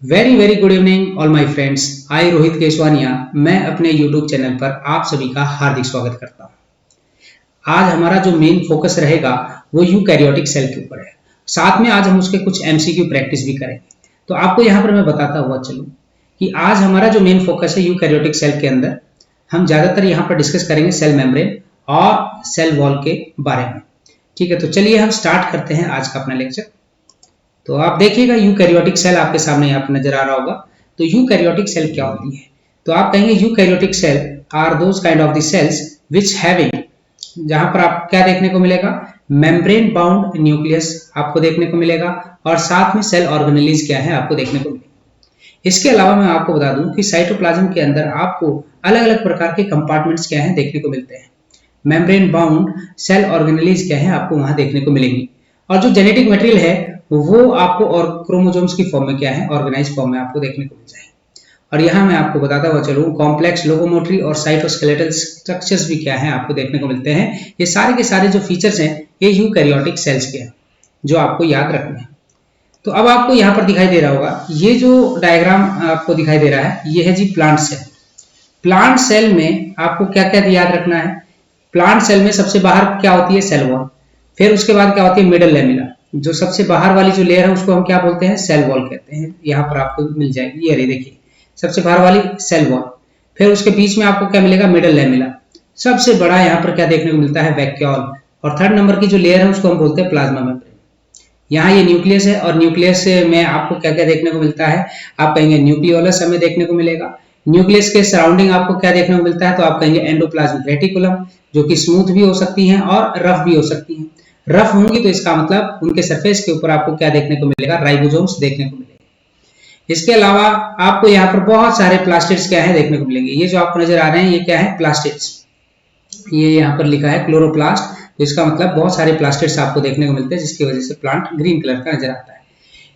Very very good evening all my friends. I Rohit Keshwania मैं अपने YouTube channel पर आप सभी का हार्दिक स्वागत करता हूं। आज हमारा जो मेन फोकस रहेगा वो यूकैरियोटिक सेल के ऊपर है। साथ में आज हम उसके कुछ एमसीक्यू प्रैक्टिस भी करेंगे। तो आपको यहाँ पर मैं बताता हुआ चलूं कि आज हमारा जो मेन फोकस है यूकैरियोटिक सेल के अंदर हम ज्यादातर यहाँ पर डिस्कस करेंगे सेल मेम्ब्रेन और सेल वॉल के बारे में। ठीक है, तो चलिए हम स्टार्ट करते हैं आज का अपना लेक्चर। तो आप देखिएगा यूकैरियोटिक सेल आपके सामने यहाँ पर नजर आ रहा होगा। तो यूकैरियोटिक सेल क्या होती है? तो आप कहेंगे eukaryotic cell are those kind of the cells which having, जहां पर आप क्या देखने को मिलेगा, मेम्ब्रेन बाउंड न्यूक्लियस आपको देखने को मिलेगा और साथ में सेल ऑर्गेनेलिज क्या है आपको देखने को मिलेगा। इसके अलावा मैं आपको बता दूं कि साइटोप्लाज्म के अंदर आपको अलग अलग प्रकार के कंपार्टमेंट्स क्या है देखने को मिलते हैं। मेम्ब्रेन बाउंड सेल ऑर्गेनेलिज क्या है आपको वहां देखने को मिलेंगी और जो जेनेटिक मटेरियल है वो आपको और क्रोमोसोम्स की फॉर्म में क्या है ऑर्गेनाइज फॉर्म में आपको देखने को मिल जाएगी। और यहाँ मैं आपको बताता हुआ चलूं कॉम्प्लेक्स लोकोमोटरी और साइटोस्केलेटल स्ट्रक्चर्स भी क्या है आपको देखने को मिलते हैं। ये सारे के सारे जो फीचर्स हैं ये यूकैरियोटिक सेल्स के हैं जो आपको याद रखने हैं। तो अब आपको यहाँ पर दिखाई दे रहा होगा, ये जो डायग्राम आपको दिखाई दे रहा है ये है जी प्लांट सेल। प्लांट सेल में आपको क्या क्या याद रखना है? प्लांट सेल में सबसे बाहर क्या होती है? Cell wall. फिर उसके बाद क्या होती है? Middle lamella. जो सबसे बाहर वाली जो लेयर है उसको हम क्या बोलते हैं? सेल वॉल कहते हैं। यहाँ पर आपको मिल जाएगी, ये रही देखिए सबसे बाहर वाली सेल वॉल। फिर उसके बीच में आपको क्या मिलेगा? Middle lamina. सबसे बड़ा यहाँ पर क्या देखने को मिलता है? वैक्यूल। और थर्ड नंबर की जो लेयर है उसको हम बोलते हैं प्लाज्मा मेम्ब्रेन। यहाँ ये न्यूक्लियस है और न्यूक्लियस में आपको क्या क्या देखने को मिलता है? आप कहेंगे न्यूक्लियोलस हमें देखने को मिलेगा। न्यूक्लियस के सराउंडिंग आपको क्या देखने को मिलता है? तो आप कहेंगे एंडोप्लाज्मिक रेटिकुलम, जो कि स्मूथ भी हो सकती हैं और रफ भी हो सकती हैं। रफ होंगी तो इसका मतलब उनके सरफेस के ऊपर आपको क्या देखने को मिलेगा? राइबोसोम्स देखने को मिलेंगे। इसके अलावा आपको यहाँ पर बहुत सारे प्लास्टिड्स क्या है देखने को मिलेंगे। ये जो आपको नजर आ रहे हैं ये क्या है? प्लास्टिड्स। ये यहाँ पर लिखा है क्लोरोप्लास्ट, तो इसका मतलब बहुत सारे प्लास्टिड्स आपको देखने को मिलते हैं जिसकी वजह से प्लांट ग्रीन कलर का नजर आता है।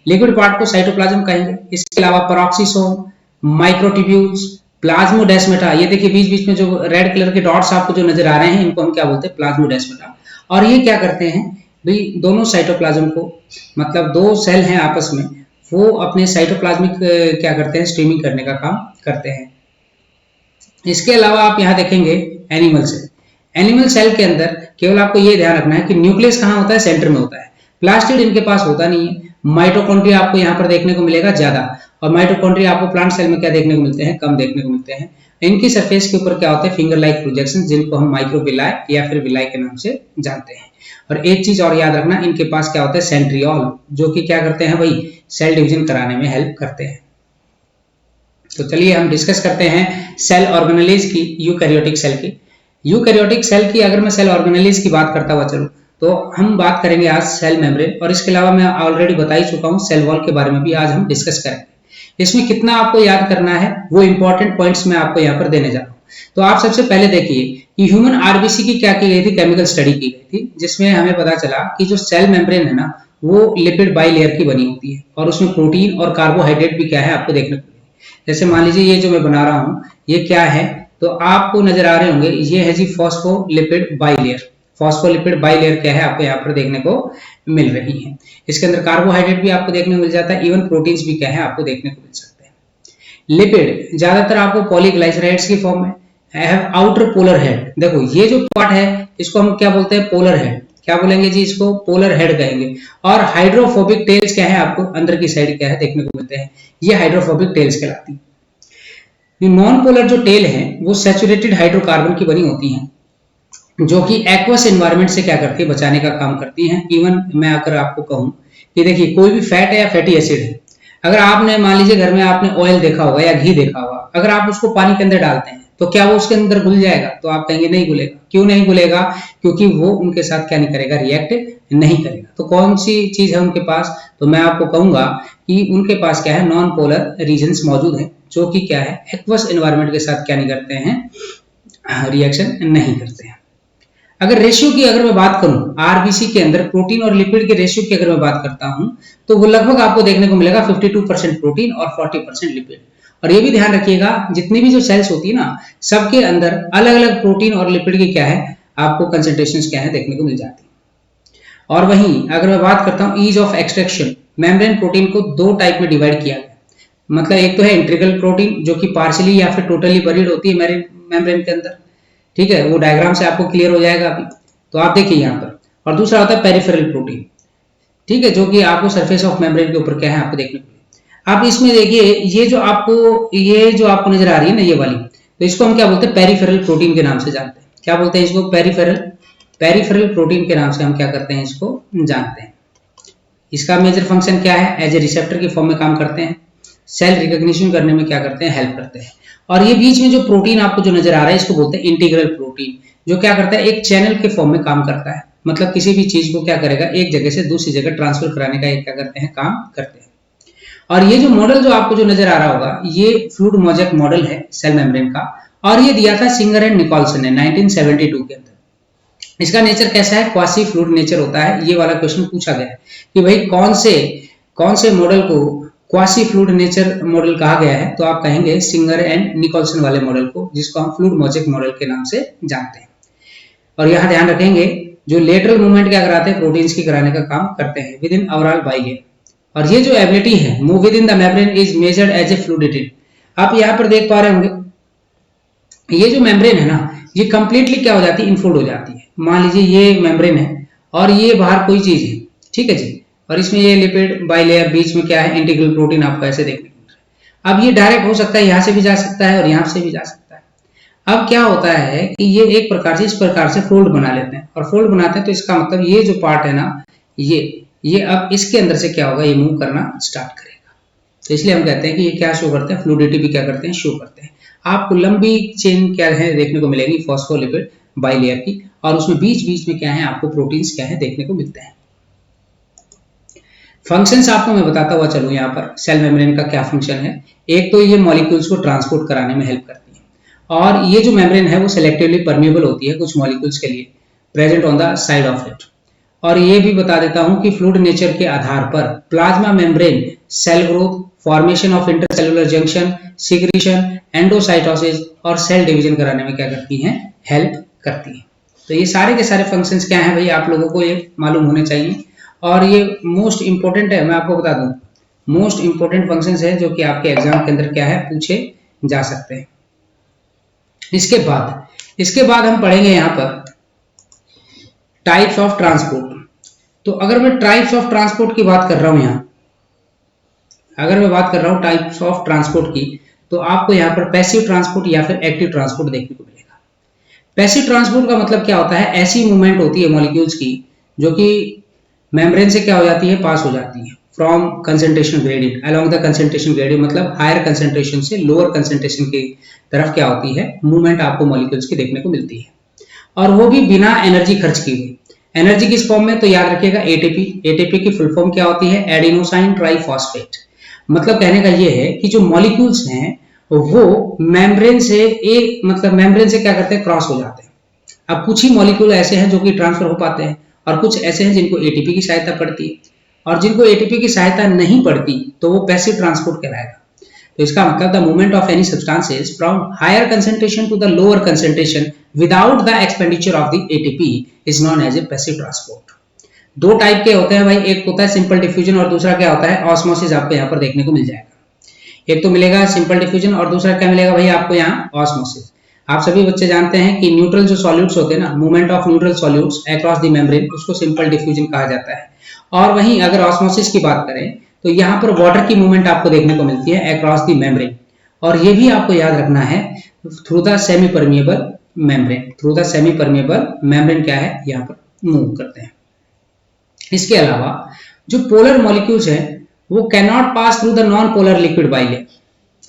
लिक्विड पार्ट को साइटोप्लाज्म कहेंगे। इसके अलावा पेरोक्सिसोम, माइक्रोट्यूब्यूल्स, प्लाज्मोडेस्माटा, ये देखिए बीच बीच में जो रेड कलर के डॉट्स आपको जो नजर आ रहे हैं इनको हम क्या बोलते हैं? प्लाज्मोडेस्माटा। और ये क्या करते हैं भाई? दोनों साइटोप्लाज्म को, मतलब दो सेल हैं आपस में, वो अपने साइटोप्लाज्मिक क्या करते हैं? स्ट्रीमिंग करने का काम करते हैं। इसके अलावा आप यहाँ देखेंगे एनिमल सेल। एनिमल सेल के अंदर केवल आपको ये ध्यान रखना है कि न्यूक्लियस कहाँ होता है? सेंटर में होता है। प्लास्टिड इनके पास होता नहीं है। माइटोकॉन्ड्रिया आपको यहाँ पर देखने को मिलेगा ज्यादा, और माइटोकॉन्ड्रिया आपको प्लांट सेल में क्या देखने को मिलते हैं? कम देखने को मिलते हैं। इनकी सरफेस के ऊपर क्या होते हैं? फिंगर लाइक प्रोजेक्शन, जिनको हम माइक्रोविलाई या फिर विलाई के नाम से जानते हैं। और एक चीज और याद रखना, इनके पास क्या होता है? सेंट्रियोल, जो कि क्या करते हैं भाई? सेल डिवीजन कराने में हेल्प करते हैं। तो चलिए हम डिस्कस करते हैं सेल ऑर्गेनेलिज की, यूकैरियोटिक सेल की। यूकैरियोटिक सेल की अगर मैं सेल ऑर्गेनेलिज की बात करता हुआ चलूं तो हम बात करेंगे आज सेल मेम्ब्रेन, और इसके अलावा मैं ऑलरेडी बता ही चुका हूं सेल वॉल के बारे में भी आज हम डिस्कस करेंगे। इसमें कितना आपको याद करना है वो इंपॉर्टेंट पॉइंट्स मैं आपको यहाँ पर देने जा रहा हूँ। तो आप सबसे पहले देखिए कि ह्यूमन आरबीसी की क्या की गई थी? केमिकल स्टडी की गई थी, जिसमें हमें पता चला कि जो सेल मेम्ब्रेन है ना वो लिपिड बाइलेयर की बनी होती है और उसमें प्रोटीन और कार्बोहाइड्रेट भी क्या है आपको देखने को मिलेगा। जैसे मान लीजिए ये जो मैं बना रहा हूँ ये क्या है? तो आपको नजर आ रहे होंगे ये है जी फॉस्फोलिपिड बाइलेयर। फॉस्फोलिपिड बाइलेयर क्या है आपको यहाँ पर देखने को मिल रही है। इसके अंदर कार्बोहाइड्रेट भी आपको देखने को मिल जाता है, इवन प्रोटीन्स भी क्या है आपको देखने को मिल सकते हैं। लिपिड ज्यादातर आपको पॉलीग्लाइसराइड्स की फॉर्म में हैव आउटर पोलर हेड। देखो ये जो पार्ट है इसको हम क्या बोलते हैं? Polar head. क्या बोलेंगे जी? इसको पोलर हेड कहेंगे। और हाइड्रोफोबिक टेल्स क्या है आपको अंदर की साइड क्या है देखने को मिलते हैं? ये हाइड्रोफोबिक टेल्स कहलाती है। नॉन पोलर जो टेल है वो सैचुरेटेड हाइड्रोकार्बन की बनी होती है, जो कि एक्वस एनवायरनमेंट से क्या करती है? बचाने का काम करती हैं। इवन मैं अगर आपको कहूं कि देखिए कोई भी फैट है या फैटी एसिड है, अगर आपने मान लीजिए घर में आपने ऑयल देखा होगा या घी देखा होगा, अगर आप उसको पानी के अंदर डालते हैं तो क्या वो उसके अंदर घुल जाएगा? तो आप कहेंगे नहीं घुलेगा। क्यों नहीं घुलेगा? क्योंकि वो उनके साथ क्या नहीं करेगा? रिएक्ट नहीं करेगा। तो कौन सी चीज है उनके पास? तो मैं आपको कहूंगा कि उनके पास क्या है? नॉन पोलर रीजन्स मौजूद है, जो कि क्या है? एक्वस एनवायरनमेंट के साथ क्या नहीं करते हैं? रिएक्शन नहीं करते हैं। अगर रेशियो की अगर मैं बात करूं आरबीसी के अंदर प्रोटीन और लिपिड के रेशियो की अगर मैं बात करता हूं तो वो लगभग आपको देखने को मिलेगा 52% प्रोटीन और 40% लिपिड। और ये भी ध्यान रखिएगा जितनी भी जो सेल्स होती है ना सबके अंदर अलग अलग प्रोटीन और लिपिड की क्या है आपको कंसेंट्रेशंस क्या है देखने को मिल जाती है। और वहीं अगर मैं बात करता हूं ease of extraction, membrane protein को दो टाइप में डिवाइड किया गया। मतलब एक तो है इंटीग्रल प्रोटीन जो कि पार्शियली या फिर टोटली बरीड होती है मेम्ब्रेन के अंदर, ठीक है, वो डायग्राम से आपको क्लियर हो जाएगा अभी। तो आप देखिए यहाँ पर, और दूसरा होता है पेरिफेरल प्रोटीन, ठीक है, जो कि आपको सरफेस ऑफ मेम्ब्रेन के ऊपर क्या है आपको देखने को मिले। आप इसमें देखिए ये जो आपको नजर आ रही है ना ये वाली, तो इसको हम क्या बोलते हैं, पेरिफेरल प्रोटीन के नाम से जानते हैं। क्या बोलते हैं इसको, पेरिफेरल प्रोटीन के नाम से हम क्या करते हैं इसको जानते हैं। इसका मेजर फंक्शन क्या है, एज ए रिसेप्टर के फॉर्म में काम करते हैं, सेल रिकॉग्निशन करने में क्या करते हैं, हेल्प करते हैं। और ये बीच में जो प्रोटीन आपको जो नजर आ रहा है इसको बोलते हैं इंटीग्रल प्रोटीन, जो क्या करता है, एक चैनल के फॉर्म में काम करता है। मतलब किसी भी चीज को क्या करेगा, एक जगह से दूसरी जगह ट्रांसफर कराने का एक क्या करते हैं, काम करते हैं। और ये जो मॉडल जो आपको जो नजर आ रहा होगा, ये फ्लूइड मोज़ेक मॉडल है सेल मेम्ब्रेन का, और ये दिया था सिंगर एंड निकोलसन ने 1972 के अंदर। इसका नेचर कैसा है, क्वासी फ्लूइड नेचर होता है। ये वाला क्वेश्चन पूछा गया है कि भाई कौन से मॉडल को क्वासी फ्लूइड नेचर मॉडल कहा गया है, तो आप कहेंगे सिंगर एंड निकोलसन वाले मॉडल को, जिसको हम फ्लूइड मोज़ेक मॉडल के नाम से जानते हैं। और यहाँ ध्यान रखेंगे जो लेटरल मूवमेंट क्या कराते हैं, प्रोटीन्स की कराने का काम करते हैं विद इन ओवरऑल बाइलेयर। और ये जो एबिलिटी है move within the membrane is measured as a fluidity. आप यहाँ पर देख पा रहे होंगे, ये जो मेम्ब्रेन है ना, ये कंप्लीटली क्या हो जाती है, इनफोल्ड हो जाती है। मान लीजिए ये मेम्ब्रेन है और ये बाहर कोई चीज है, ठीक है जी, और इसमें ये लिपिड बाइलेयर, बीच में क्या है, इंटीग्रल प्रोटीन आपको ऐसे देखने को मिल रहा है। अब ये डायरेक्ट हो सकता है, यहाँ से भी जा सकता है और यहाँ से भी जा सकता है। अब क्या होता है कि ये एक प्रकार से इस प्रकार से फोल्ड बना लेते हैं, और फोल्ड बनाते हैं तो इसका मतलब ये जो पार्ट है ना, ये अब इसके अंदर से क्या होगा, ये मूव करना स्टार्ट करेगा। तो इसलिए हम कहते हैं कि ये क्या शो करते हैं, फ्लूइडिटी भी क्या करते हैं, शो करते हैं। आपको लंबी चेन क्या है देखने को मिलेगी फॉस्फोलिपिड बाइलेयर की, और उसमें बीच बीच में क्या है आपको प्रोटीन्स क्या है देखने को मिलते हैं। फंक्शंस आपको मैं बताता हुआ चलूं, यहाँ पर सेल मेम्ब्रेन का क्या फंक्शन है। एक तो ये मॉलिक्यूल्स को ट्रांसपोर्ट कराने में हेल्प करती है, और ये जो मेम्ब्रेन है वो सिलेक्टिवली परमिएबल होती है कुछ मॉलिक्यूल्स के लिए present on the side of it. और ये भी बता देता हूं कि फ्लूइड नेचर के आधार पर plasma membrane cell growth, formation of intercellular junction, secretion, endocytosis और सेल डिवीजन कराने में क्या करती हैं, हेल्प करती हैं। तो ये सारे के सारे फंक्शंस क्या हैं भाई, आप लोगों को ये मालूम होने चाहिए, और ये मोस्ट इंपॉर्टेंट है। मैं आपको बता दूं, मोस्ट इंपॉर्टेंट फंक्शंस है जो कि आपके एग्जाम के अंदर क्या है, पूछे जा सकते हैं। इसके बाद हम पढ़ेंगे यहाँ पर टाइप्स ऑफ ट्रांसपोर्ट। तो अगर मैं टाइप्स ऑफ ट्रांसपोर्ट की बात कर रहा हूं यहाँ, अगर मैं बात कर रहा हूं टाइप्स ऑफ ट्रांसपोर्ट की, तो आपको यहाँ पर पैसिव ट्रांसपोर्ट या फिर एक्टिव ट्रांसपोर्ट देखने को मिलेगा। पैसिव ट्रांसपोर्ट का मतलब क्या होता है, ऐसी मूवमेंट होती है मॉलिक्यूल्स की जो कि मेम्ब्रेन से क्या हो जाती है, पास हो जाती है from concentration gradient along the concentration gradient, मतलब हायर कंसंट्रेशन से लोअर कंसंट्रेशन की तरफ क्या होती है, मूवमेंट आपको मॉलिक्यूल्स की देखने को मिलती है, और वो भी बिना एनर्जी खर्च किए हुए। एनर्जी किस फॉर्म में, तो याद रखिएगा एटीपी। एटीपी की फुल फॉर्म क्या होती है, एडिनोसाइन ट्राइफॉस्फेट। मतलब कहने का ये है कि जो मॉलिक्यूल्स हैं वो मेम्ब्रेन से क्या करते हैं, क्रॉस हो जाते हैं। अब कुछ ही मॉलिक्यूल ऐसे हैं जो कि ट्रांसफर हो पाते हैं, और कुछ ऐसे हैं जिनको एटीपी की सहायता पड़ती है, और जिनको एटीपी की सहायता नहीं पड़ती तो वो पैसिव ट्रांसपोर्ट कहलाएगा। तो इसका मतलब the movement of any substances from higher concentration to the lower concentration without the expenditure of the ATP is known as a passive transport. दो टाइप के होते हैं भाई, एक होता है सिंपल डिफ्यूजन और दूसरा क्या होता है, ऑस्मोसिस। आपको यहाँ पर देखने को मिल जाएगा, एक तो मिलेगा सिंपल डिफ्यूजन और दूसरा क्या मिलेगा भाई आपको यहाँ, ऑस्मोसिस। आप सभी बच्चे जानते हैं कि न्यूट्रल जो सॉल्यूट्स होते हैं ना, movement of neutral solutes across the membrane, उसको सिंपल डिफ्यूजन कहा जाता है। और वहीं अगर ऑस्मोसिस की बात करें तो यहाँ पर वाटर की मूवमेंट आपको देखने को मिलती है अक्रॉस द मेम्ब्रेन, और ये भी आपको याद रखना है through the semi permeable membrane. Through the semi permeable membrane क्या है, यहाँ पर मूव करते हैं। इसके अलावा जो पोलर मॉलिक्यूल्स हैं वो can not pass through the non polar liquid bilayer.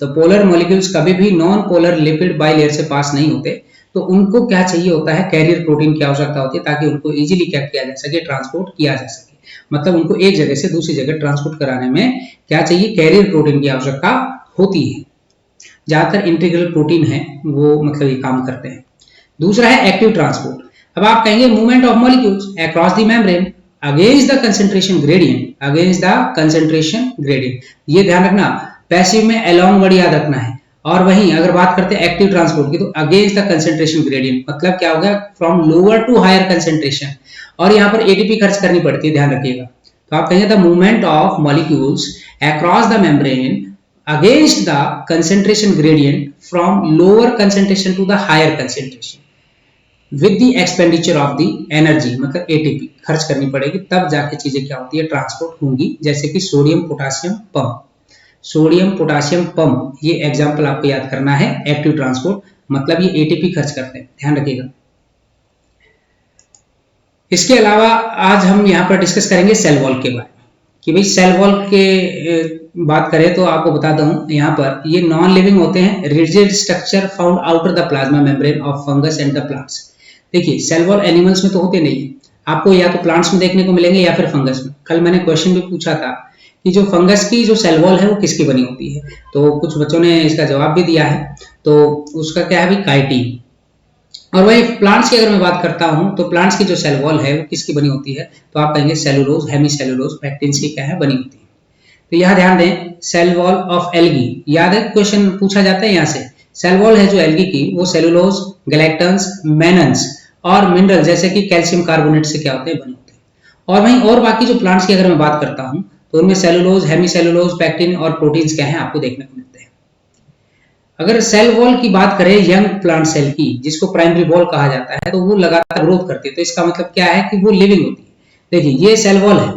तो पोलर मॉलिक्यूल्स कभी भी नॉन पोलर लिपिड बाइलेयर से पास नहीं होते, तो उनको क्या चाहिए होता है, कैरियर प्रोटीन की आवश्यकता होती है, ताकि उनको इजीली क्या किया जा सके, ट्रांसपोर्ट किया जा सके। मतलब उनको एक जगह से दूसरी जगह ट्रांसपोर्ट कराने में क्या चाहिए, कैरियर प्रोटीन की आवश्यकता होती है। ज्यादातर इंटीग्रल प्रोटीन है वो मतलब ये काम करते हैं। दूसरा है एक्टिव ट्रांसपोर्ट। अब आप कहेंगे movement of molecules across the membrane against the concentration gradient, against the concentration gradient. ये ध्यान रखना, पैसिव में अलोंग वर्ड याद रखना है, और वहीं अगर बात करते हैं एक्टिव ट्रांसपोर्ट की तो अगेंस्ट द कंसंट्रेशन ग्रेडियंट, मतलब क्या हो गया, from lower to higher concentration, और यहाँ पर एटीपी खर्च करनी पड़ती है, ध्यान रखिएगा। तो आप कहेंगे the movement of molecules across the membrane against the concentration gradient from lower concentration to the higher concentration with the expenditure of the energy, मतलब ATP खर्च करनी पड़ेगी, तब जाके चीजें क्या होती है, ट्रांसपोर्ट होंगी। जैसे कि sodium potassium pump, sodium potassium pump, ये एग्जांपल आपको याद करना है। एक्टिव ट्रांसपोर्ट मतलब ये ATP खर्च करते हैं, ध्यान रखिएगा। इसके अलावा आज हम यहाँ पर डिस्कस करेंगे सेल वॉल के बारे में कि भाई सेल वॉल के बात करें तो आपको बता दूं यहाँ पर ये नॉन लिविंग होते हैं, rigid structure found outer the plasma membrane of fungus and the plants. देखिए सेल वॉल एनिमल्स में तो होते नहीं, आपको या तो प्लांट्स में देखने को मिलेंगे या फिर फंगस में। कल मैंने क्वेश्चन भी पूछा था कि जो फंगस की जो सेल वॉल है वो किसकी बनी होती है, तो कुछ बच्चों ने इसका जवाब भी दिया है। तो उसका क्या है भाई, काइटिन। और वही प्लांट्स की अगर मैं बात करता हूं तो प्लांट्स की जो सेल वॉल है वो किसकी बनी होती है, तो आप कहेंगे सेलुलोज, हेमी सेलुलोज, पैक्टिन्स की क्या है, बनी होती है। तो यहाँ ध्यान दें, सेल वॉल ऑफ एल्गी, याद है क्वेश्चन पूछा जाता है यहाँ से। सेल वॉल है जो एल्गी की, वो सेलुलोज, गैलेक्टन्स, मेनन्स और मिनरल जैसे कि कैल्शियम कार्बोनेट से क्या होते हैं, बने होते हैं। और वहीं और बाकी जो प्लांट्स की अगर मैं बात करता हूँ तो उनमें सेलुलोज, हेमी सेलुलोज, पैक्टिन और प्रोटीन्स क्या है, आपको देखने को मिलते हैं। अगर सेल वॉल की बात करें यंग प्लांट सेल की, जिसको प्राइमरी वॉल कहा जाता है, तो वो लगातार ग्रोथ करती है, तो इसका मतलब क्या है कि वो लिविंग होती है। देखिए ये सेल वॉल है,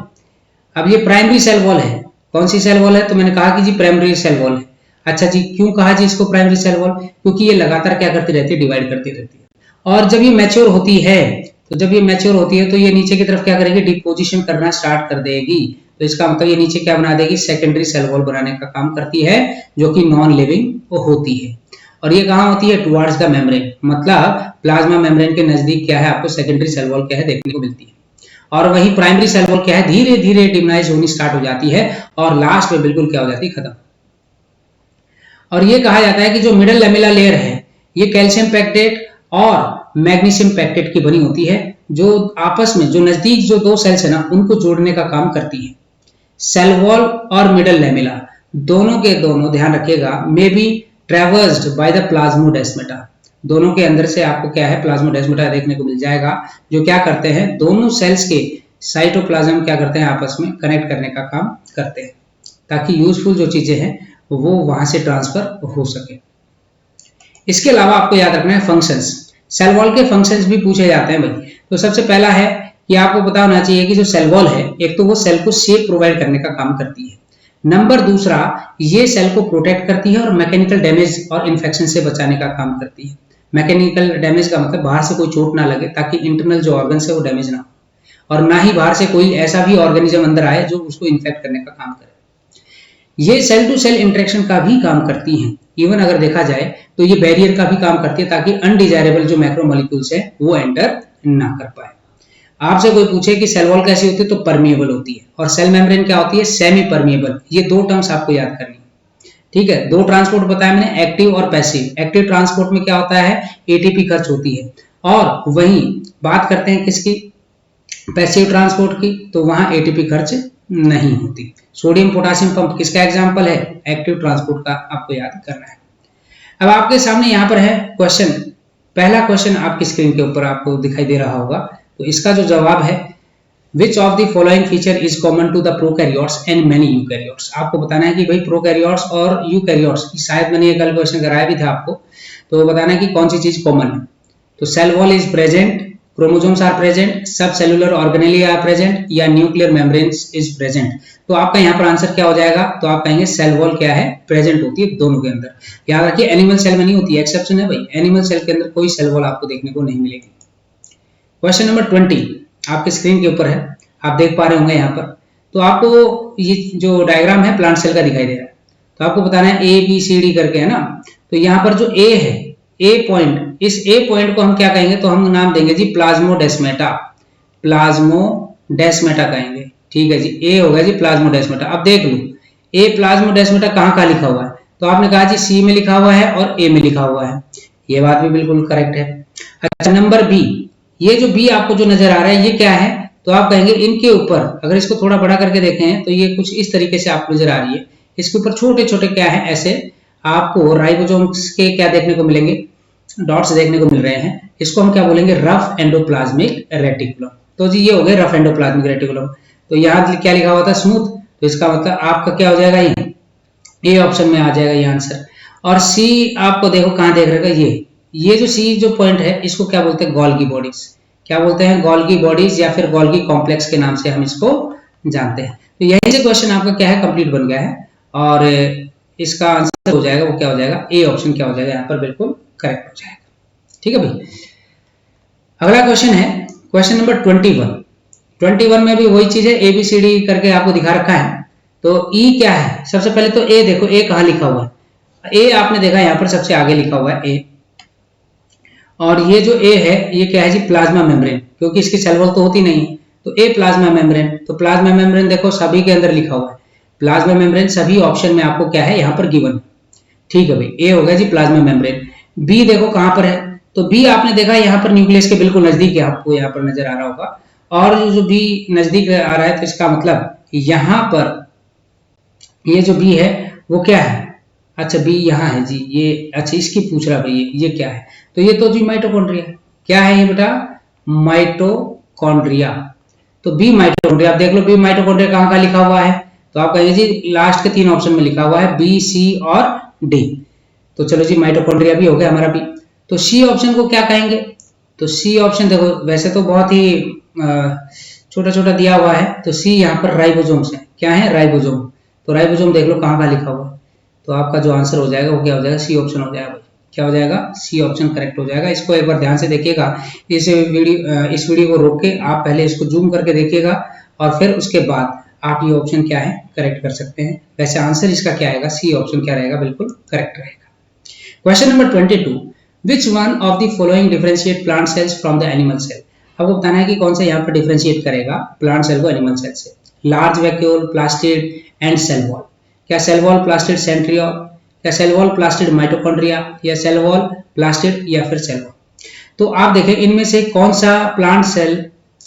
अब ये प्राइमरी सेल वॉल है। कौन सी सेल वॉल है, तो मैंने कहा कि जी प्राइमरी सेल वॉल है। अच्छा जी, क्यों कहा जी इसको प्राइमरी सेल वॉल, क्योंकि ये लगातार क्या करती रहती है, डिवाइड करती रहती है। और जब ये मैच्योर होती है, तो जब ये मैच्योर होती है तो ये नीचे की तरफ क्या करेगी, डिपोजिशन करना स्टार्ट कर देगी। तो इसका मतलब ये नीचे क्या बना देगी, सेकेंडरी सेल वॉल बनाने का काम करती है, जो कि नॉन लिविंग होती है। और ये कहाँ होती है, टुवर्ड्स द मेम्ब्रेन, मतलब प्लाज्मा मेम्ब्रेन के नजदीक क्या है, आपको सेकेंडरी सेल वॉल क्या है, देखने को मिलती है। और वही प्राइमरी सेल वॉल क्या है, धीरे धीरे डिमोनाइज होनी स्टार्ट हो जाती है और लास्ट में बिल्कुल क्या हो जाती है, खत्म। और ये कहा जाता है कि जो मिडल लेमेला लेयर है, ये कैल्शियम पैक्टेट और मैग्नीशियम पैक्टेट की बनी होती है, जो आपस में जो नजदीक जो दो सेल्स है ना, उनको जोड़ने का काम करती है। सेल वॉल और मिडल लेमेला दोनों के दोनों, ध्यान रखिएगा, may be traversed by the plasmodesmata, दोनों के अंदर से आपको क्या है, प्लाज्मोडेस्माटा देखने को मिल जाएगा, जो क्या करते हैं, दोनों सेल्स के साइटोप्लाज्म क्या करते हैं, आपस में कनेक्ट करने का काम करते हैं, ताकि यूजफुल जो चीजें हैं वो वहां से ट्रांसफर हो सके। इसके अलावा आपको याद रखना है फंक्शंस, सेल वॉल के फंक्शंस भी पूछे जाते हैं भाई। तो सबसे पहला है कि आपको पता होना चाहिए कि जो सेल वॉल है, एक तो वो सेल को शेप प्रोवाइड करने का काम करती है, नंबर दूसरा ये सेल को प्रोटेक्ट करती है और मैकेनिकल डैमेज और इन्फेक्शन से बचाने का काम करती है। मैकेनिकल डैमेज का मतलब बाहर से कोई चोट ना लगे, ताकि इंटरनल जो ऑर्गन्स है वो डैमेज ना हो, और ना ही बाहर से कोई ऐसा भी ऑर्गेनिज्म अंदर आए जो उसको इन्फेक्ट करने का काम करे। ये सेल टू सेल इंटरेक्शन का भी काम करती हैं। इवन अगर देखा जाए तो ये बैरियर का भी काम करती है, ताकि अनडिजायरेबल जो मैक्रोमोलिक्यूल्स है वो एंटर ना कर पाए। आपसे कोई पूछे कि सेल वॉल कैसी होती है, तो परमिएबल होती है, और सेल मेम्ब्रेन क्या होती है, सेमी परमिएबल। ये दो टर्म्स आपको याद करनी है, ठीक है। दो ट्रांसपोर्ट बताया मैंने, एक्टिव और पैसिव। एक्टिव ट्रांसपोर्ट में क्या होता है, एटीपी खर्च होती है, और वहीं बात करते हैं किसकी, पैसिव ट्रांसपोर्ट की, तो वहां एटीपी खर्च नहीं होती। सोडियम पोटासियम पंप किसका एग्जाम्पल है, एक्टिव ट्रांसपोर्ट का, आपको याद करना है। अब आपके सामने यहाँ पर है क्वेश्चन, पहला क्वेश्चन आपकी स्क्रीन के ऊपर आपको दिखाई दे रहा होगा। तो इसका जो जवाब है, which of the following feature is common to the prokaryotes and many eukaryotes. आपको बताना है कि भाई प्रोकैरियोट्स और यूकैरियोट्स, शायद मैंने ये कल क्वेश्चन कराया भी था आपको, तो बताना है कि कौन सी चीज कॉमन है। तो cell wall is present, chromosomes are present, sub cellular organelle are present, या न्यूक्लियर मेम्ब्रेन्स इज प्रेजेंट। तो आपका यहाँ पर आंसर क्या हो जाएगा, तो आप कहेंगे सेल वॉल क्या है, प्रेजेंट होती है दोनों के अंदर। याद रखिए एनिमल सेल में नहीं होती, एक्सेप्शन है भाई, एनिमल सेल के अंदर कोई सेल वॉल आपको देखने को नहीं मिलेगी। क्वेश्चन नंबर 20 आपके स्क्रीन के ऊपर है, आप देख पा रहे होंगे यहाँ पर। तो आपको ये जो डायग्राम है प्लांट सेल का दिखाई दे रहा है, तो आपको बताना है ए बी सी डी करके, है ना। तो यहाँ पर जो ए है, ए पॉइंट, इस ए पॉइंट को हम क्या कहेंगे, तो हम नाम देंगे जी प्लाज्मोडेस्माटा, प्लाज्मोडेस्माटा कहेंगे, ठीक है जी। ए होगा जी प्लाज्मोडेस्माटा। अब देख लो ए प्लाज्मोडेस्माटा कहाँ लिखा हुआ है, तो आपने कहा जी सी में लिखा हुआ है और ए में लिखा हुआ है, ये बात भी बिल्कुल करेक्ट है। अच्छा नंबर बी, ये जो बी आपको जो नजर आ रहा है ये क्या है, तो आप कहेंगे इनके ऊपर, अगर इसको थोड़ा बड़ा करके देखें तो ये कुछ इस तरीके से आपको नजर आ रही है, इसके ऊपर छोटे छोटे क्या है, ऐसे आपको राइबोसोम्स के क्या देखने को मिलेंगे, डॉट्स देखने को मिल रहे हैं। इसको हम क्या बोलेंगे, रफ एंडोप्लाज्मिक रेटिकुलम। तो जी ये हो गए रफ एंडोप्लाज्मिक रेटिकुलम। तो यहाँ क्या लिखा हुआ था, स्मूथ, तो इसका मतलब आपका क्या हो जाएगा, ये ए ऑप्शन में आ जाएगा ये आंसर। और सी आपको देखो कहाँ देख रहेगा, ये जो सी जो पॉइंट है इसको क्या बोलते हैं, गोल्गी बॉडीज। क्या बोलते हैं, गोल्गी बॉडीज या फिर गोल्गी कॉम्प्लेक्स के नाम से हम इसको जानते हैं। तो यही से क्वेश्चन आपका क्या है, कंप्लीट बन गया है। और इसका आंसर हो जाएगा वो क्या हो जाएगा, ए ऑप्शन क्या हो जाएगा यहाँ पर बिल्कुल करेक्ट हो जाएगा। ठीक है भाई। अगला क्वेश्चन है क्वेश्चन नंबर 21। 21 में भी वही चीज है, ABCD करके आपको दिखा रखा है। तो ई क्या है, सबसे पहले तो ए देखो, ए कहाँ लिखा हुआ है, ए आपने देखा यहाँ पर सबसे आगे लिखा हुआ है ए। और ये जो ए है ये क्या है जी, प्लाज्मा मेम्ब्रेन, क्योंकि इसकी सेल वॉल तो होती नहीं है, तो ए प्लाज्मा मेम्ब्रेन। तो प्लाज्मा मेम्ब्रेन देखो सभी के अंदर लिखा हुआ है, प्लाज्मा मेम्ब्रेन सभी ऑप्शन में आपको क्या है यहाँ पर गिवन। ठीक है भाई, ए हो गया जी प्लाज्मा मेम्ब्रेन। बी देखो कहां पर है, तो बी आपने देखा यहाँ पर न्यूक्लियस के बिल्कुल नजदीक है, आपको यहाँ पर नजर आ रहा होगा। और जो बी नजदीक आ रहा है तो इसका मतलब यहाँ पर ये जो बी है वो क्या है, अच्छा बी यहाँ है जी, ये अच्छा इसकी पूछ रहा भाई ये क्या है, तो ये तो जी माइटोकॉन्ड्रिया। क्या है ये बेटा, माइटोकॉन्ड्रिया। तो बी माइटोकॉन्ड्रिया, आप देख लो बी माइटोकॉन्ड्रिया कहाँ कहाँ लिखा हुआ है, तो आप कहिए जी लास्ट के 3 ऑप्शन में लिखा हुआ है, बी, सी और डी। तो चलो जी माइटोकॉन्ड्रिया भी हो गया हमारा बी। तो सी ऑप्शन को क्या कहेंगे, तो सी ऑप्शन देखो वैसे तो बहुत ही छोटा छोटा दिया हुआ है, तो सी यहाँ पर राइबोसोम्स है। क्या है, राइबोसोम। तो राइबोसोम देख लो कहाँ कहाँ लिखा हुआ है, तो आपका जो आंसर हो जाएगा वो क्या हो जाएगा, सी ऑप्शन हो जाएगा। क्या हो जाएगा, सी ऑप्शन करेक्ट हो जाएगा। इसको एक बार ध्यान से देखिएगा, इस वीडियो को रोक के आप पहले इसको जूम करके देखिएगा और फिर उसके बाद आप ये ऑप्शन क्या है करेक्ट कर सकते हैं। वैसे आंसर इसका क्या आएगा, सी ऑप्शन क्या रहेगा, बिल्कुल करेक्ट रहेगा। Question number 22, which one of the following differentiate plant cells from the animal cell. आपको बताना है कि कौन सा यहाँ पर डिफरेंशिएट करेगा प्लांट सेल को एनिमल सेल से। Large vacuole, plastid and cell wall. क्या सेल वॉल, प्लास्टिड, सेंट्रियोल, क्या सेल वॉल, प्लास्टिड, माइटोकॉन्ड्रिया, या सेल वॉल, प्लास्टिड या फिर सेल वॉल। तो आप देखें इनमें से कौन सा प्लांट सेल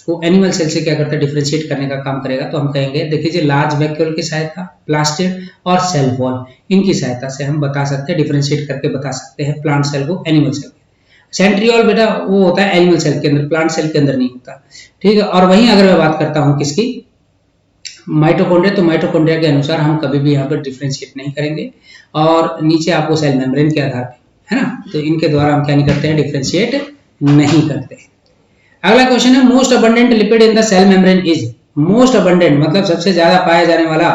को एनिमल सेल से क्या करता है, डिफरेंशिएट करने का काम करेगा। तो हम कहेंगे देखिए लार्ज वैक्यूल की सहायता, प्लास्टिड और सेल वॉल, इनकी सहायता से हम बता सकते हैं, डिफरेंशिएट करके बता सकते हैं प्लांट सेल को एनिमल सेल। सेंट्रियोल बेटा वो होता है एनिमल सेल के अंदर, प्लांट सेल के अंदर नहीं होता। ठीक है। और वहीं अगर मैं बात करता हूं किसकी, माइटोकॉन्ड्रिया, तो माइटोकॉन्ड्रिया के अनुसार हम कभी भी यहाँ पर डिफरेंशिएट नहीं करेंगे। और नीचे आपको सेल मेम्ब्रेन के आधार पे है ना, तो इनके द्वारा हम क्या नहीं करते हैं, डिफरेंशिएट नहीं करते। अगला क्वेश्चन है, most abundant lipid in the cell membrane is. Most abundant मतलब सबसे ज्यादा पाया जाने वाला,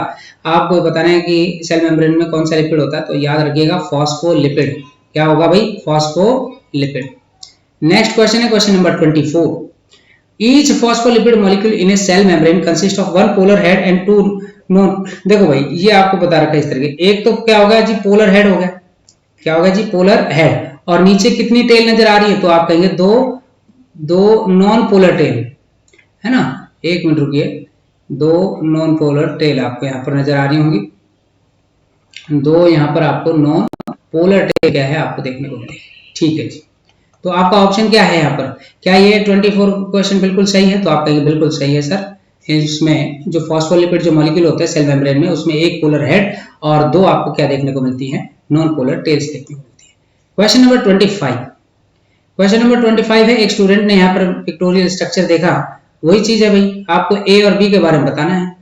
आपको बताना है कि सेल मेम्ब्रेन में कौन सा लिपिड होता है, तो याद रखिएगा फॉस्फोलिपिड। क्या होगा भाई, फॉस्फोलिपिड। नेक्स्ट क्वेश्चन है question number 24, each phospholipid molecule in a cell membrane consist of 1 polar head and 2 non. देखो भाई ये आपको बता रखा है इस तरह के, एक तो क्या होगा जी पोलर हेड हो गया, क्या होगा जी पोलर हेड, और नीचे कितनी टेल नजर आ रही है, तो आप कहेंगे दो नॉन पोलर टेल है ना। एक मिनट रुकिए, 2 नॉन पोलर टेल आपको यहाँ पर नजर आ रही होंगी, 2 यहाँ पर आपको नॉन पोलर टेल क्या है आपको देखने को मिलेगी। ठीक है जी, तो आपका ऑप्शन क्या है यहाँ पर, क्या ये 24 क्वेश्चन बिल्कुल सही है, तो आप कहेंगे बिल्कुल सही है सर। इसमें जो फॉस्फोलिपिड जो मॉलिक्यूल होता है सेल मेम्ब्रेन में, उसमें 1 पोलर हेड और 2 आपको क्या देखने को मिलती है, नॉन पोलर टेल्स देखने को मिलती है। क्वेश्चन नंबर 25, क्वेश्चन नंबर 25 है, एक स्टूडेंट ने यहाँ पर पिक्टोरियल स्ट्रक्चर देखा, वही चीज है भाई, आपको ए और बी के बारे में बताना है।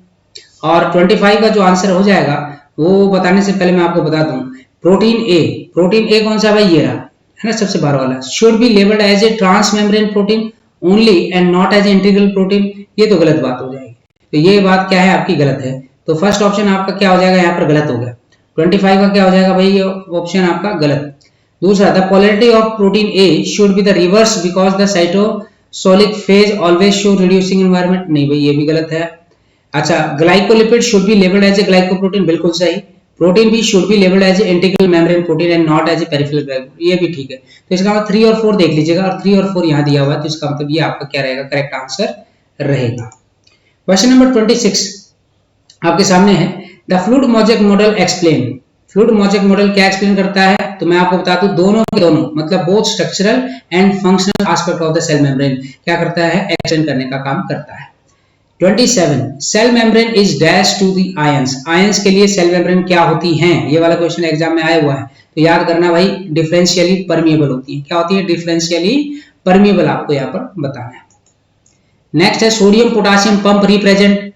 और 25 का जो आंसर हो जाएगा वो बताने से पहले मैं आपको बता दूं, प्रोटीन ए, प्रोटीन ए कौन सा भाई, ये रहा है ना सबसे बाहर वाला, should be labelled as a trans membrane protein only and not as integral protein. ये तो गलत बात हो जाएगी, तो ये बात क्या है आपकी गलत है, तो फर्स्ट ऑप्शन आपका क्या हो जाएगा यहाँ पर गलत हो गया, 25 का क्या हो जाएगा भाई, ये ऑप्शन आपका गलत। दूसरा, the polarity of protein A should be the reverse because the cytosolic phase always show reducing environment, नहीं भाई ये भी गलत है। अच्छा, glycolipid should be labelled as a glycoprotein, बिल्कुल सही। प्रोटीन भी should be labelled as a integral membrane protein and not as a peripheral glycoprotein, ये भी ठीक है। तो इसका मतलब 3 और 4 देख लीजिएगा, और 3 और 4 यहाँ दिया हुआ है, तो इसका मतलब ये आपका क्या रहेगा, करेक्ट आंसर रहेगा। क्वेश्चन नंबर 26 आपके सामने है, the fluid mosaic model explain. Fluid mosaic model क्या एक्सप्लेन करता है, तो मैं आपको बता दूं दोनों के दोनों मतलब both structural and functional aspect of the cell membrane क्या करता है, एक्सटेंड करने का काम करता है। 27, cell membrane is dash to the ions. Ions के लिए सेल मेम्ब्रेन क्या होती हैं, ये वाला क्वेश्चन एग्जाम में आया हुआ है, तो याद करना भाई डिफरेंशियली परमिएबल होती है। क्या होती है, डिफरेंशियली परमिएबल, आपको यहाँ पर बताना है। नेक्स्ट है सोडियम पोटेशियम पंप रिप्रेजेंट,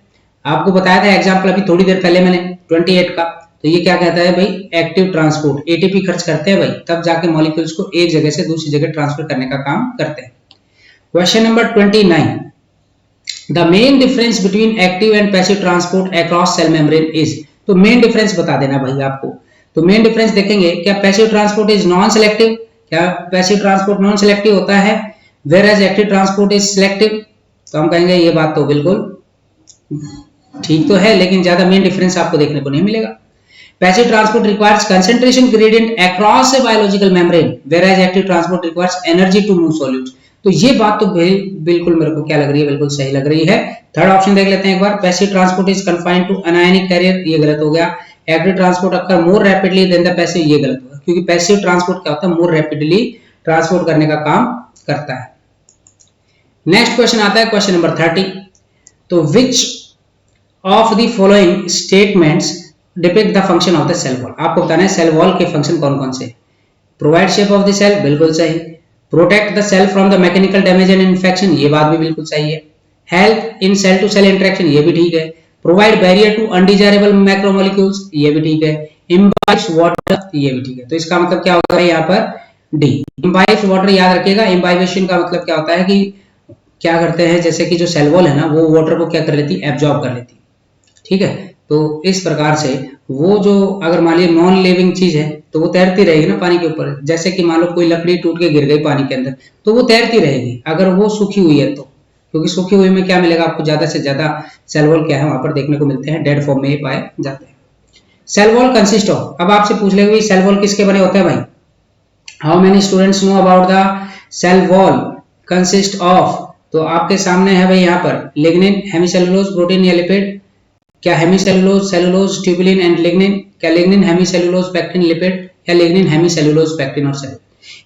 आपको बताया था एग्जाम्पल अभी थोड़ी देर पहले मैंने 28 का, तो ये क्या कहता है भाई, एक्टिव ट्रांसपोर्ट। एटीपी खर्च करते हैं भाई, तब जाके मॉलिक्यूल्स को एक जगह से दूसरी जगह ट्रांसफर करने का काम करते हैं। Question number 29, the main difference between active and passive transport across cell membrane is. तो मेन डिफरेंस बता देना भाई आपको। तो मेन डिफरेंस देखेंगे, क्या passive transport is non selective, क्या पैसिव ट्रांसपोर्ट नॉन सेलेक्टिव होता है, whereas active transport is selective. तो हम कहेंगे ये बात तो बिल्कुल ठीक तो है, लेकिन ज्यादा मेन डिफरेंस आपको देखने को नहीं मिलेगा। Passive transport requires concentration gradient across a biological membrane, whereas active transport requires energy to move solutes. तो ये बात तो बिल्कुल मेरे को क्या लग रही है, बिल्कुल सही लग रही है। थर्ड ऑप्शन देख लेते हैं एक बार, passive transport is confined to anionic carrier, ये गलत हो गया। Active transport occur more rapidly than the passive, ये गलत होगा, क्योंकि पैसिव ट्रांसपोर्ट क्या होता है, मोर रैपिडली ट्रांसपोर्ट करने का काम करता है। नेक्स्ट क्वेश्चन आता है क्वेश्चन नंबर 30, तो which of the following statements depict the function of the cell wall. आपको बताना है सेल वॉल के फंक्शन कौन कौन से। Provide shape of the cell, बिल्कुल सही। Protect the cell from the mechanical damage and infection, ये बात भी बिल्कुल सही है। Help in cell to cell interaction, ये भी ठीक है। Provide barrier to undesirable macromolecules, ये भी ठीक है। इम्बाइब्स वाटर, ये भी ठीक है। तो इसका मतलब क्या होगा यहाँ पर डी, इम्बाइब्स वाटर। याद रखिएगा, इम्बाइबेशन का मतलब क्या होता है कि क्या करते हैं, जैसे कि जो सेल वॉल है ना, वो वाटर को क्या कर लेती है, एब्जॉर्ब कर लेती है, ठीक है। तो इस प्रकार से वो जो अगर मान लीजिए नॉन लिविंग चीज है तो वो तैरती रहेगी ना पानी के ऊपर। जैसे कि मान लो कोई लकड़ी टूट के गिर गई पानी के अंदर, तो वो तैरती रहेगी अगर वो सूखी हुई है तो, क्योंकि सूखी हुई में क्या मिलेगा आपको, ज्यादा से ज्यादा सेल वॉल क्या है वहां पर देखने को मिलते हैं, डेड फॉर्म में पाए जाते हैं। सेल वॉल कंसिस्ट ऑफ, अब आपसे पूछ लेंगे सेल वॉल किसके बने होते हैं भाई, how many students know about the cell wall consist of. तो आपके सामने है भाई यहाँ पर लिग्निन, हेमीसेलुलोज, प्रोटीन या लिपिड। क्या hemicellulose, cellulose, tubulin and lignin, क्या लिग्निन, हेमीसेलुलोज, पैक्टिन, लिपिड, या लिग्निन, हेमीसेलुलोज, पैक्टिन और सेल।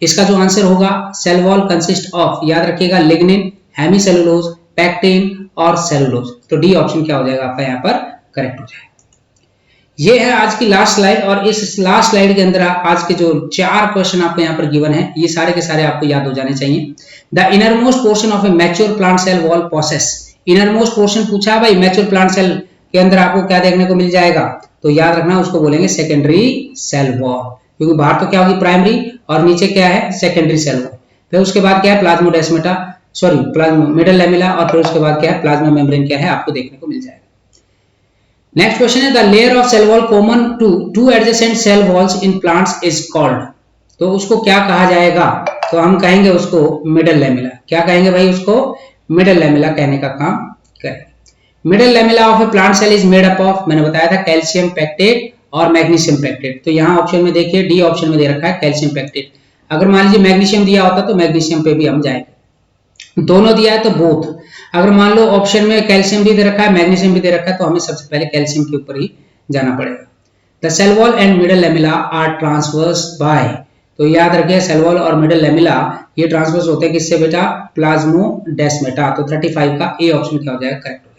इसका जो आंसर होगा, सेल वॉल कंसिस्ट ऑफ, याद रखिएगा, लिग्निन, हेमीसेलुलोज, पैक्टिन और सेलुलोज। तो डी ऑप्शन क्या हो जाएगा आपका यहाँ पर करेक्ट हो जाएगा। ये है आज की लास्ट स्लाइड, और इस लास्ट स्लाइड के अंदर आज के जो 4 क्वेश्चन आपको यहाँ पर गिवन है, ये सारे के सारे आपको याद हो जाने चाहिए। The innermost portion of a mature plant cell wall process. Innermost portion पूछा है भाई, मैच्योर प्लांट सेल के अंदर आपको क्या देखने को मिल जाएगा, तो याद रखना उसको बोलेंगे सेकेंडरी सेल वॉल, क्योंकि बाहर तो क्या होगी प्राइमरी और नीचे क्या है सेकेंडरी सेल वॉल। फिर उसके बाद क्या है प्लाज्मोडेस्माटा, सॉरी मिडल लैमेला, और फिर उसके बाद क्या है प्लाज्मा मेम्ब्रेन क्या है आपको देखने को मिल जाएगा। नेक्स्ट क्वेश्चन है, the layer of cell wall common to two adjacent cell walls in plants is called. तो उसको क्या कहा जाएगा, तो हम कहेंगे उसको मिडल लैमेला। क्या कहेंगे भाई, उसको मिडल लैमेला कहने का काम करें। Middle lamella of a plant cell is made up of, मैंने बताया था कैल्शियम पैक्टेट और मैग्नीशियम पैक्टेट। तो यहाँ ऑप्शन में देखिए डी ऑप्शन में दे रखा है कैल्शियम पैक्टेट। अगर मान लीजिए मैग्नीशियम दिया होता तो मैग्नीशियम पे भी हम जाएंगे, दोनों दिया है तो बोथ। अगर मान लो ऑप्शन में कैल्शियम भी दे रखा है मैग्नीशियम भी दे रखा है, तो हमें सबसे पहले कैल्शियम के ऊपर ही जाना पड़ेगा। The cell wall and middle lamella are transverse by, तो याद रखिए सेल वॉल और मिडल लैमेला ये ट्रांसवर्स होते हैं किससे बेटा, प्लाज्मोडेस्माटा। तो 35 का ए ऑप्शन क्या हो जाएगा करेक्ट हो जाएगा।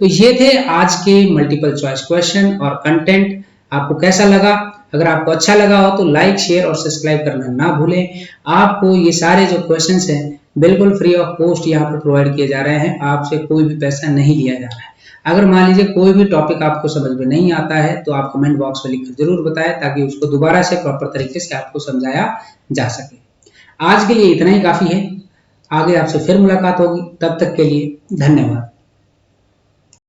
तो ये थे आज के मल्टीपल चॉइस क्वेश्चन और कंटेंट। आपको कैसा लगा, अगर आपको अच्छा लगा हो तो लाइक शेयर और सब्सक्राइब करना ना भूलें। आपको ये सारे जो क्वेश्चंस हैं बिल्कुल फ्री ऑफ कॉस्ट यहाँ पर प्रोवाइड किए जा रहे हैं, आपसे कोई भी पैसा नहीं लिया जा रहा है। अगर मान लीजिए कोई भी टॉपिक आपको समझ में नहीं आता है तो आप कमेंट बॉक्स में लिखकर जरूर बताएं, ताकि उसको दोबारा से प्रॉपर तरीके से आपको समझाया जा सके। आज के लिए इतना ही काफी है, आगे आपसे फिर मुलाकात होगी, तब तक के लिए धन्यवाद।